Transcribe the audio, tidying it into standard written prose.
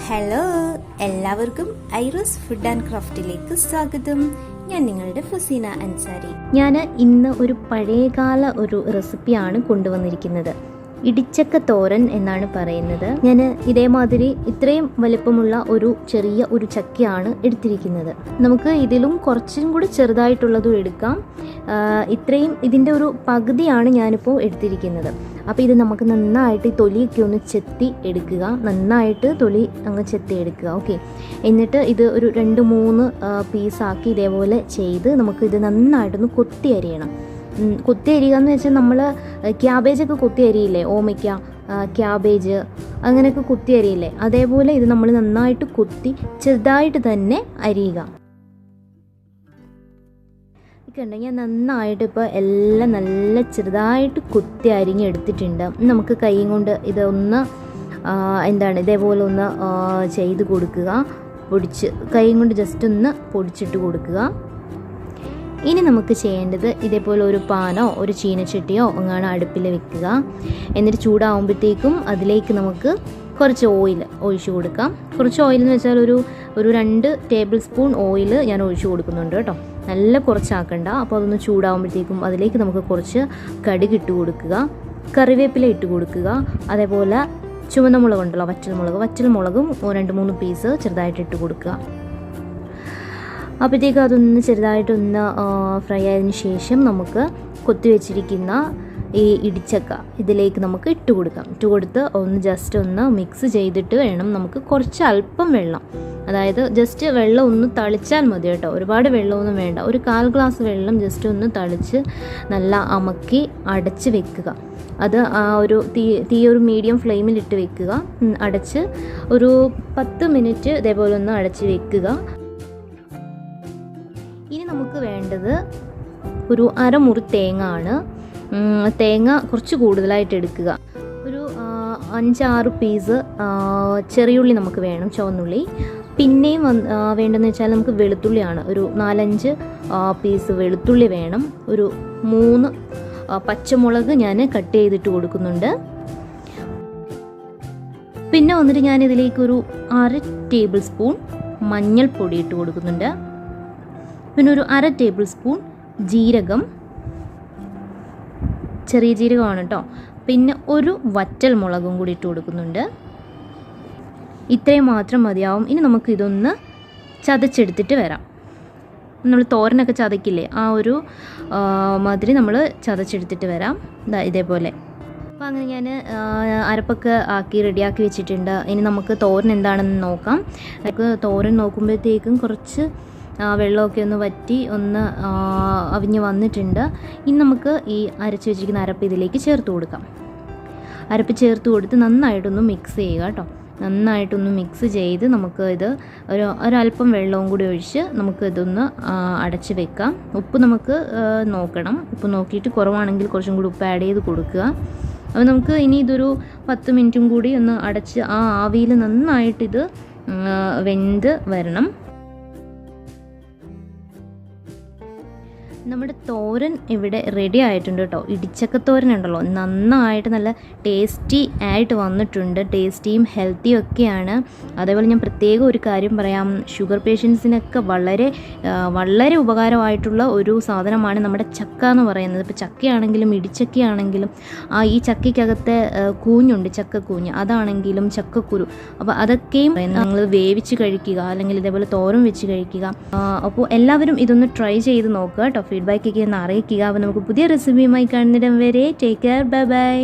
Hello, എല്ലാവർക്കും ഐറൂസ് food and ക്രാഫ്റ്റിലേക്ക് സ്വാഗതം. ഞാൻ നിങ്ങളുടെ ഫസീന അൻസാരി. ഞാൻ ഇന്ന് ഒരു പഴയകാല ഒരു റെസിപ്പിയാണ് കൊണ്ടുവന്നിരിക്കുന്നത്. ഇടിച്ചക്ക തോരൻ എന്നാണ് പറയുന്നത്. ഞാൻ ഇതേമാതിരി ഇത്രയും വലിപ്പമുള്ള ഒരു ചെറിയ ഒരു ചക്കയാണ് എടുത്തിരിക്കുന്നത്. നമുക്ക് ഇതിലും കുറച്ചും കൂടി ചെറുതായിട്ടുള്ളതും എടുക്കാം. ഇത്രയും ഇതിൻ്റെ ഒരു പകുതിയാണ് ഞാനിപ്പോൾ എടുത്തിരിക്കുന്നത്. അപ്പോൾ ഇത് നമുക്ക് നന്നായിട്ട് തൊലിയൊക്കെ ഒന്ന് ചെത്തി എടുക്കുക. നന്നായിട്ട് തൊലി അങ്ങ് ചെത്തി എടുക്കുക. ഓക്കെ, എന്നിട്ട് ഇത് ഒരു 2-3 പീസാക്കി ഇതേപോലെ ചെയ്ത് നമുക്കിത് നന്നായിട്ടൊന്ന് കൊത്തി അരിയണം. കൊത്തി അരിയുക എന്ന് വെച്ചാൽ നമ്മൾ ക്യാബേജൊക്കെ കൊത്തി അരിയില്ലേ, ഓമയ്ക്ക, ക്യാബേജ് അങ്ങനെയൊക്കെ കൊത്തി അരിയില്ലേ, അതേപോലെ ഇത് നമ്മൾ നന്നായിട്ട് കൊത്തി ചെറുതായിട്ട് തന്നെ അരിയുക. കണ്ടോ, ഞാൻ നന്നായിട്ട് ഇപ്പോൾ എല്ലാം നല്ല ചെറുതായിട്ട് കൊത്തി അരിഞ്ഞെടുത്തിട്ടുണ്ട്. നമുക്ക് കൈ കൊണ്ട് ഇതൊന്ന് ഇതേപോലെ ഒന്ന് ചെയ്ത് കൊടുക്കുക. കൈ കൊണ്ട് ജസ്റ്റ് ഒന്ന് പൊടിച്ചിട്ട് കൊടുക്കുക. ഇനി നമുക്ക് ചെയ്യേണ്ടത് ഇതേപോലെ ഒരു പാനോ ഒരു ചീനച്ചട്ടിയോ അങ്ങനെ അടുപ്പിൽ വെക്കുക. എന്നിട്ട് ചൂടാകുമ്പോഴത്തേക്കും അതിലേക്ക് നമുക്ക് കുറച്ച് ഓയിൽ ഒഴിച്ചു കൊടുക്കാം. കുറച്ച് ഓയിൽ എന്ന് വെച്ചാൽ ഒരു 2 ടേബിൾ സ്പൂൺ ഓയിൽ ഞാൻ ഒഴിച്ചു കൊടുക്കുന്നുണ്ട് കേട്ടോ. നല്ല കുറച്ചാക്കണ്ട. അപ്പോൾ അതൊന്ന് ചൂടാകുമ്പോഴത്തേക്കും അതിലേക്ക് നമുക്ക് കുറച്ച് കടുക് ഇട്ട് കൊടുക്കുക, കറിവേപ്പില ഇട്ട് കൊടുക്കുക, അതേപോലെ ചുവന്ന മുളക് ഉണ്ടല്ലോ, വറ്റൽമുളകും 2-3 പീസ് ചെറുതായിട്ട് ഇട്ട് കൊടുക്കുക. അപ്പോഴത്തേക്കും അതൊന്ന് ചെറുതായിട്ടൊന്ന് ഫ്രൈ ആയതിനു ശേഷം നമുക്ക് കൊത്തി വെച്ചിരിക്കുന്ന ഈ ഇടിച്ചക്ക ഇതിലേക്ക് നമുക്ക് ഇട്ട് കൊടുക്കാം. ഇട്ട് കൊടുത്ത് ഒന്ന് ജസ്റ്റ് ഒന്ന് മിക്സ് ചെയ്തിട്ട് വേണം നമുക്ക് കുറച്ച് അല്പം വെള്ളം, അതായത് ജസ്റ്റ് വെള്ളം ഒന്ന് തളിച്ചാൽ മതി കേട്ടോ. ഒരുപാട് വെള്ളമൊന്നും വേണ്ട. ഒരു 1/4 ഗ്ലാസ് വെള്ളം ജസ്റ്റ് ഒന്ന് തളിച്ച് നല്ല അമക്കി അടച്ച് വെക്കുക. അത് ഒരു തീ ഒരു മീഡിയം ഫ്ലെയിമിലിട്ട് വെക്കുക. അടച്ച് ഒരു 10 മിനിറ്റ് ഇതേപോലെ ഒന്ന് അടച്ച് വെക്കുക. ഇനി നമുക്ക് വേണ്ടത് ഒരു 1/2 മുറി തേങ്ങ ആണ്. തേങ്ങ കുറച്ച് കൂടുതലായിട്ട് എടുക്കുക. ഒരു 5-6 പീസ് ചെറിയുള്ളി നമുക്ക് വേണം, ചുവന്നുള്ളി. പിന്നെയും വേണ്ടതെന്ന് വെച്ചാൽ നമുക്ക് വെളുത്തുള്ളിയാണ്. ഒരു 4-5 പീസ് വെളുത്തുള്ളി വേണം. ഒരു 3 പച്ചമുളക് ഞാൻ കട്ട് ചെയ്തിട്ട് കൊടുക്കുന്നുണ്ട്. പിന്നെ വന്നിട്ട് ഞാൻ ഇതിലേക്ക് ഒരു 1/2 ടേബിൾ സ്പൂൺ മഞ്ഞൾപ്പൊടി ഇട്ട് കൊടുക്കുന്നുണ്ട്. പിന്നെ ഒരു 1/2 ടേബിൾ സ്പൂൺ ജീരകം, ചെറിയ ജീരകമാണ് കേട്ടോ. പിന്നെ ഒരു വറ്റൽ മുളകും കൂടി ഇട്ട് കൊടുക്കുന്നുണ്ട്. ഇത്രയും മാത്രം മതിയാവും. ഇനി നമുക്ക് ഇതൊന്ന് ചതച്ചെടുത്തിട്ട് വരാം. നമ്മൾ തോരനൊക്കെ ചതക്കില്ലേ, ആ ഒരു മാതിരി നമ്മൾ ചതച്ചെടുത്തിട്ട് വരാം. ഇതേപോലെ. അപ്പോൾ അങ്ങനെ ഞാൻ അരപ്പൊക്കെ ആക്കി റെഡിയാക്കി വെച്ചിട്ടുണ്ട്. ഇനി നമുക്ക് തോരൻ എന്താണെന്ന് നോക്കാം. നമുക്ക് തോരൻ നോക്കുമ്പോഴത്തേക്കും കുറച്ച് വെള്ളമൊക്കെ ഒന്ന് വറ്റി ഒന്ന് അവിഞ്ഞ് വന്നിട്ടുണ്ട്. ഇനി നമുക്ക് ഈ അരച്ച് വെച്ചിരിക്കുന്ന അരപ്പ് ഇതിലേക്ക് ചേർത്ത് കൊടുക്കാം. അരപ്പ് ചേർത്ത് കൊടുത്ത് നന്നായിട്ടൊന്ന് മിക്സ് ചെയ്യുക കേട്ടോ. നന്നായിട്ടൊന്ന് മിക്സ് ചെയ്ത് നമുക്ക് ഇത് ഒരല്പം വെള്ളവും കൂടി ഒഴിച്ച് നമുക്ക് ഇതൊന്ന് അടച്ച് വെക്കാം. ഉപ്പ് നമുക്ക് നോക്കണം. ഉപ്പ് നോക്കിയിട്ട് കുറവാണെങ്കിൽ കുറച്ചും കൂടി ഉപ്പ് ആഡ് ചെയ്ത് കൊടുക്കുക. അപ്പോൾ നമുക്ക് ഇനി ഇതൊരു 10 മിനിറ്റും കൂടി ഒന്ന് അടച്ച് ആ ആവിയിൽ നന്നായിട്ടിത് വെന്ത് വരണം. നമ്മുടെ തോരൻ ഇവിടെ റെഡി ആയിട്ടുണ്ട് കേട്ടോ. ഇടിച്ചക്ക തോരൻ ഉണ്ടല്ലോ, നന്നായിട്ട് നല്ല ടേസ്റ്റി ആയിട്ട് വന്നിട്ടുണ്ട്. ടേസ്റ്റിയും ഹെൽത്തിയും ഒക്കെയാണ്. അതേപോലെ ഞാൻ പ്രത്യേകം ഒരു കാര്യം പറയാം, ഷുഗർ പേഷ്യൻസിനൊക്കെ വളരെ വളരെ ഉപകാരമായിട്ടുള്ള ഒരു സാധനമാണ് നമ്മുടെ ചക്ക എന്ന് പറയുന്നത്. ഇപ്പോൾ ചക്കയാണെങ്കിലും ഇടിച്ചക്കയാണെങ്കിലും ഈ ചക്കയ്ക്കകത്തെ കൂഞ്ഞുണ്ട്, ചക്കക്കൂഞ്ഞ്, അതാണെങ്കിലും ചക്കക്കുരു, അപ്പോൾ അതൊക്കെയും നിങ്ങൾ വേവിച്ച് കഴിക്കുക, അല്ലെങ്കിൽ ഇതേപോലെ തോരൻ വെച്ച് കഴിക്കുക. അപ്പോൾ എല്ലാവരും ഇതൊന്ന് ട്രൈ ചെയ്ത് നോക്കുക കേട്ടോ. ഫീഡ്ബാക്കൊക്കെ ഒന്ന് അറിയിക്കുക. അപ്പോൾ നമുക്ക് പുതിയ റെസിപ്പിയുമായി കാണുന്നിടം വരെ ടേക്ക് കെയർ, ബൈ ബൈ.